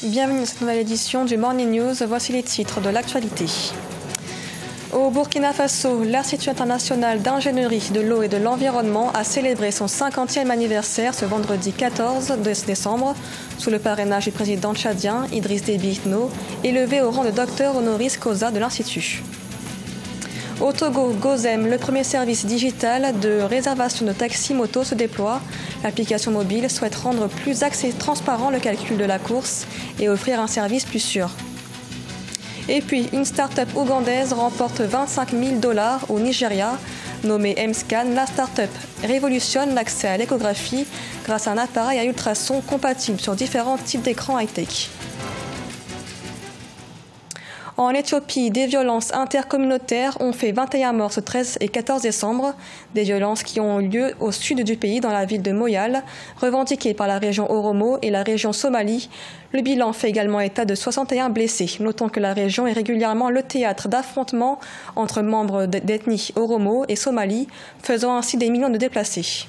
Bienvenue dans cette nouvelle édition du Morning News. Voici les titres de l'actualité. Au Burkina Faso, l'Institut international d'ingénierie de l'eau et de l'environnement a célébré son 50e anniversaire ce vendredi 14 décembre sous le parrainage du président tchadien Idriss Déby Itno, élevé au rang de docteur honoris causa de l'Institut. Au Togo, Gozem, le premier service digital de réservation de taxi moto se déploie. L'application mobile souhaite rendre plus transparent le calcul de la course et offrir un service plus sûr. Et puis, une start-up ougandaise remporte 25 000 $ au Nigeria. Nommée M-Scan, la start-up révolutionne l'accès à l'échographie grâce à un appareil à ultrasons compatible sur différents types d'écrans high-tech. En Éthiopie, des violences intercommunautaires ont fait 21 morts ce 13 et 14 décembre. Des violences qui ont eu lieu au sud du pays, dans la ville de Moyale, revendiquées par la région Oromo et la région Somalie. Le bilan fait également état de 61 blessés. Notons que la région est régulièrement le théâtre d'affrontements entre membres d'ethnie Oromo et Somalie, faisant ainsi des millions de déplacés.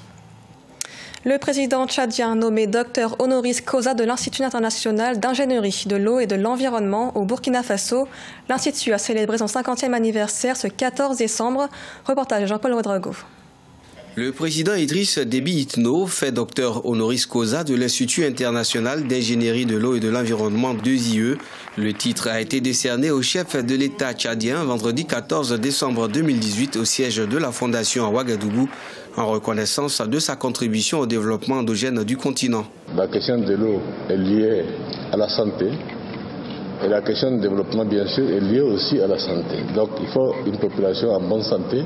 Le président tchadien nommé docteur honoris causa de l'Institut international d'ingénierie de l'eau et de l'environnement au Burkina Faso. L'Institut a célébré son 50e anniversaire ce 14 décembre. Reportage de Jean-Paul Ouedraogo. Le président Idriss Déby Itno fait docteur honoris causa de l'Institut international d'ingénierie de l'eau et de l'environnement 2IE. Le titre a été décerné au chef de l'État tchadien vendredi 14 décembre 2018 au siège de la fondation à Ouagadougou, en reconnaissance de sa contribution au développement endogène du continent. La question de l'eau est liée à la santé et la question du développement, bien sûr, est liée aussi à la santé. Donc il faut une population en bonne santé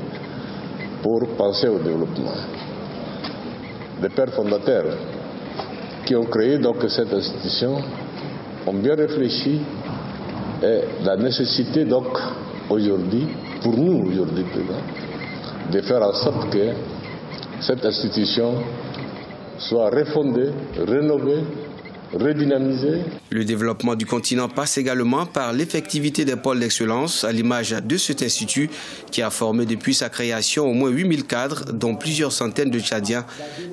pour penser au développement. Les pères fondateurs qui ont créé donc cette institution ont bien réfléchi et la nécessité donc aujourd'hui, pour nous aujourd'hui, de faire en sorte que cette institution soit refondée, rénovée, redynamisée. Le développement du continent passe également par l'effectivité des pôles d'excellence, à l'image de cet institut qui a formé depuis sa création au moins 8000 cadres, dont plusieurs centaines de Tchadiens.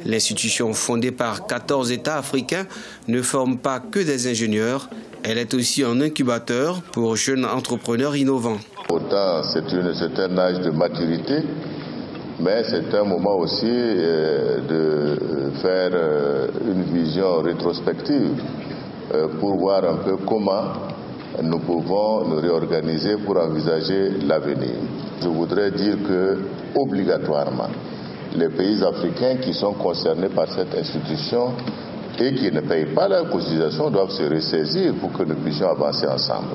L'institution, fondée par 14 États africains, ne forme pas que des ingénieurs. Elle est aussi un incubateur pour jeunes entrepreneurs innovants. Autant c'est un âge de maturité, mais c'est un moment aussi de faire une vision rétrospective pour voir un peu comment nous pouvons nous réorganiser pour envisager l'avenir. Je voudrais dire que, obligatoirement, les pays africains qui sont concernés par cette institution et qui ne payent pas leur cotisation doivent se ressaisir pour que nous puissions avancer ensemble.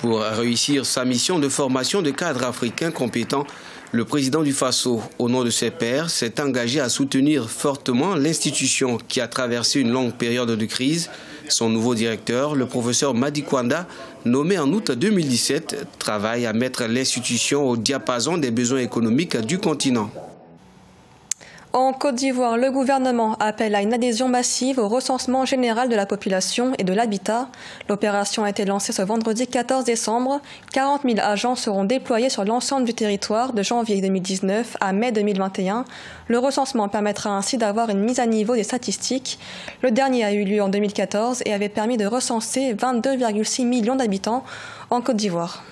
Pour réussir sa mission de formation de cadres africains compétents, le président du Faso, au nom de ses pairs, s'est engagé à soutenir fortement l'institution qui a traversé une longue période de crise. Son nouveau directeur, le professeur Madi Kwanda, nommé en août 2017, travaille à mettre l'institution au diapason des besoins économiques du continent. En Côte d'Ivoire, le gouvernement appelle à une adhésion massive au recensement général de la population et de l'habitat. L'opération a été lancée ce vendredi 14 décembre. 40 000 agents seront déployés sur l'ensemble du territoire de janvier 2019 à mai 2021. Le recensement permettra ainsi d'avoir une mise à niveau des statistiques. Le dernier a eu lieu en 2014 et avait permis de recenser 22,6 millions d'habitants en Côte d'Ivoire.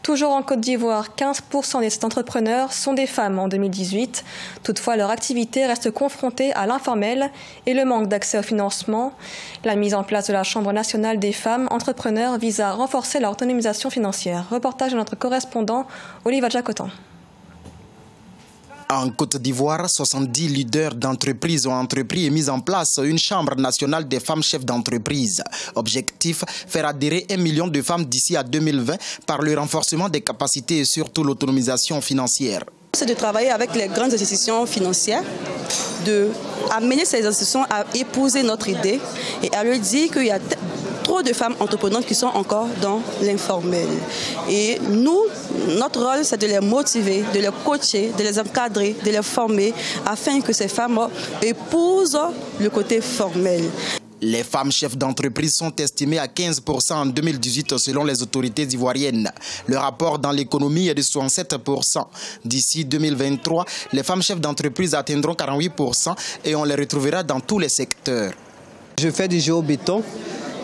Toujours en Côte d'Ivoire, 15% des entrepreneurs sont des femmes en 2018. Toutefois, leur activité reste confrontée à l'informel et le manque d'accès au financement. La mise en place de la Chambre nationale des femmes entrepreneurs vise à renforcer leur autonomisation financière. Reportage de notre correspondant Oliva Jacotan. En Côte d'Ivoire, 70 leaders d'entreprises ont entrepris et mis en place une chambre nationale des femmes chefs d'entreprise. Objectif, faire adhérer 1 million de femmes d'ici à 2020 par le renforcement des capacités et surtout l'autonomisation financière. C'est de travailler avec les grandes institutions financières, d'amener ces institutions à épouser notre idée et à leur dire qu'il y a trop de femmes entreprenantes qui sont encore dans l'informel. Et nous, notre rôle, c'est de les motiver, de les coacher, de les encadrer, de les former, afin que ces femmes épousent le côté formel. Les femmes chefs d'entreprise sont estimées à 15% en 2018 selon les autorités ivoiriennes. Le rapport dans l'économie est de 67%. D'ici 2023, les femmes chefs d'entreprise atteindront 48% et on les retrouvera dans tous les secteurs. Je fais du géobéton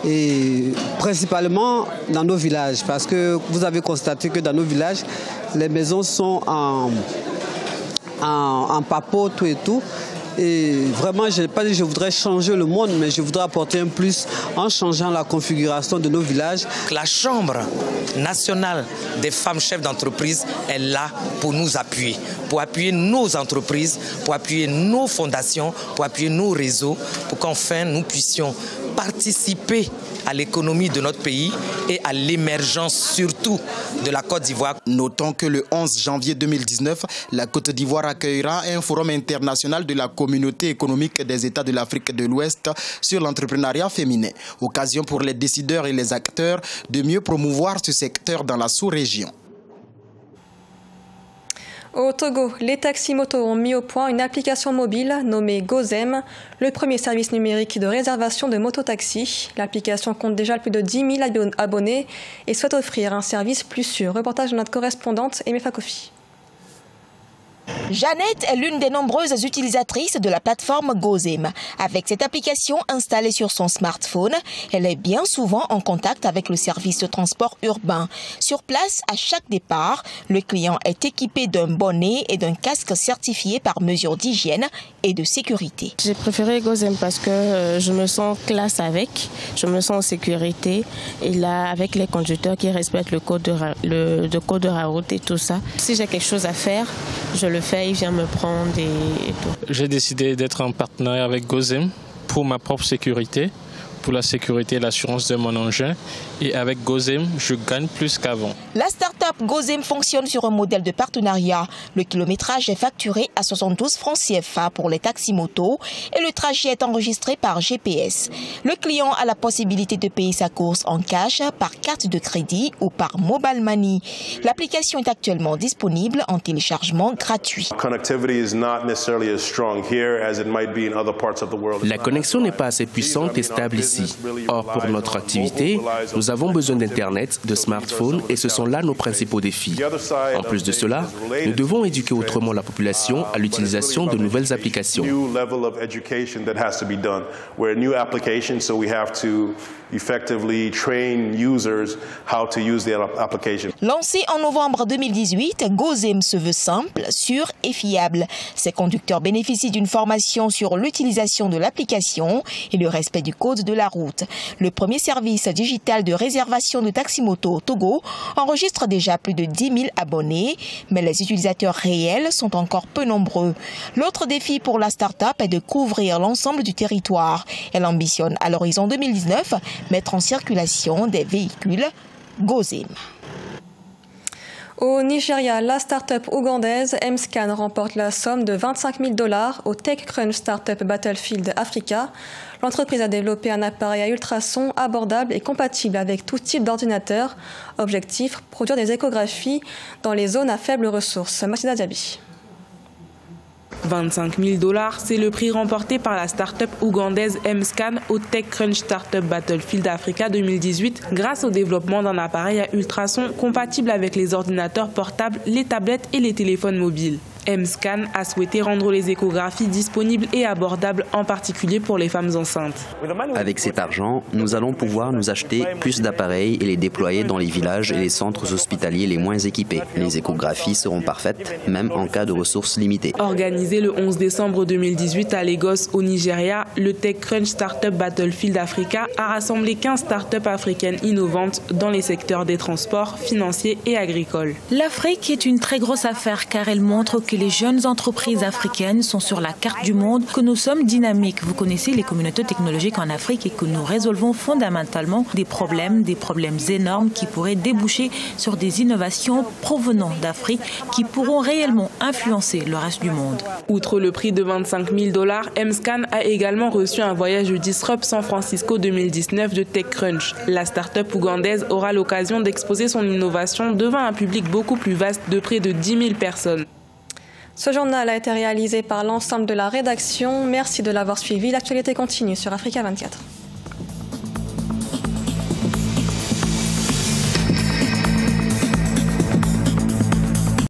et principalement dans nos villages parce que vous avez constaté que dans nos villages, les maisons sont en papote et tout. Et vraiment, je n'ai pas dit que je voudrais changer le monde, mais je voudrais apporter un plus en changeant la configuration de nos villages. La Chambre nationale des femmes chefs d'entreprise est là pour nous appuyer, pour appuyer nos entreprises, pour appuyer nos fondations, pour appuyer nos réseaux, pour qu'enfin nous puissions participer à l'économie de notre pays et à l'émergence surtout de la Côte d'Ivoire. Notons que le 11 janvier 2019, la Côte d'Ivoire accueillera un forum international de la Communauté économique des États de l'Afrique de l'Ouest sur l'entrepreneuriat féminin. Occasion pour les décideurs et les acteurs de mieux promouvoir ce secteur dans la sous-région. Au Togo, les taxis-motos ont mis au point une application mobile nommée GoZem, le premier service numérique de réservation de mototaxis. L'application compte déjà plus de 10 000 abonnés et souhaite offrir un service plus sûr. Reportage de notre correspondante Emefa Kofi. Jeannette est l'une des nombreuses utilisatrices de la plateforme GoZem. Avec cette application installée sur son smartphone, elle est bien souvent en contact avec le service de transport urbain. Sur place, à chaque départ, le client est équipé d'un bonnet et d'un casque certifié par mesure d'hygiène et de sécurité. J'ai préféré GoZem parce que je me sens classe avec, je me sens en sécurité et là avec les conducteurs qui respectent le code de la route et tout ça. Si j'ai quelque chose à faire, je le fais, il vient me prendre et tout. J'ai décidé d'être en partenariat avec GoZem pour ma propre sécurité, pour la sécurité et l'assurance de mon engin. Et avec GoZem, je gagne plus qu'avant. La start-up GoZem fonctionne sur un modèle de partenariat. Le kilométrage est facturé à 72 francs CFA pour les taxis-motos et le trajet est enregistré par GPS. Le client a la possibilité de payer sa course en cash, par carte de crédit ou par mobile money. L'application est actuellement disponible en téléchargement gratuit. La connexion n'est pas assez puissante et stable ici. Or, pour notre activité, nous avons besoin d'Internet, de smartphones et ce sont là nos principaux défis. En plus de cela, nous devons éduquer autrement la population à l'utilisation de nouvelles applications. Lancé en novembre 2018, GoZem se veut simple, sûr et fiable. Ses conducteurs bénéficient d'une formation sur l'utilisation de l'application et le respect du code de la route. Le premier service digital de réservation de taxi-moto au Togo enregistre déjà plus de 10 000 abonnés, mais les utilisateurs réels sont encore peu nombreux. L'autre défi pour la start-up est de couvrir l'ensemble du territoire. Elle ambitionne à l'horizon 2019 mettre en circulation des véhicules GoZem. Au Nigeria, la start-up ougandaise Mscan remporte la somme de $25 000 au TechCrunch Startup Battlefield Africa. L'entreprise a développé un appareil à ultrasons abordable et compatible avec tout type d'ordinateur. Objectif, produire des échographies dans les zones à faibles ressources. Mathilda Diaby. $25 000, c'est le prix remporté par la start-up ougandaise Mscan au TechCrunch Startup Battlefield Africa 2018 grâce au développement d'un appareil à ultrasons compatible avec les ordinateurs portables, les tablettes et les téléphones mobiles. Mscan a souhaité rendre les échographies disponibles et abordables, en particulier pour les femmes enceintes. Avec cet argent, nous allons pouvoir nous acheter plus d'appareils et les déployer dans les villages et les centres hospitaliers les moins équipés. Les échographies seront parfaites, même en cas de ressources limitées. Organisé le 11 décembre 2018 à Lagos, au Nigeria, le TechCrunch Startup Battlefield Africa a rassemblé 15 startups africaines innovantes dans les secteurs des transports, financiers et agricoles. L'Afrique est une très grosse affaire car elle montre que les jeunes entreprises africaines sont sur la carte du monde, que nous sommes dynamiques. Vous connaissez les communautés technologiques en Afrique et que nous résolvons fondamentalement des problèmes énormes qui pourraient déboucher sur des innovations provenant d'Afrique qui pourront réellement influencer le reste du monde. Outre le prix de $25 000, Mscan a également reçu un voyage de Disrupt San Francisco 2019 de TechCrunch. La start-up ougandaise aura l'occasion d'exposer son innovation devant un public beaucoup plus vaste de près de 10 000 personnes. Ce journal a été réalisé par l'ensemble de la rédaction. Merci de l'avoir suivi. L'actualité continue sur Africa 24.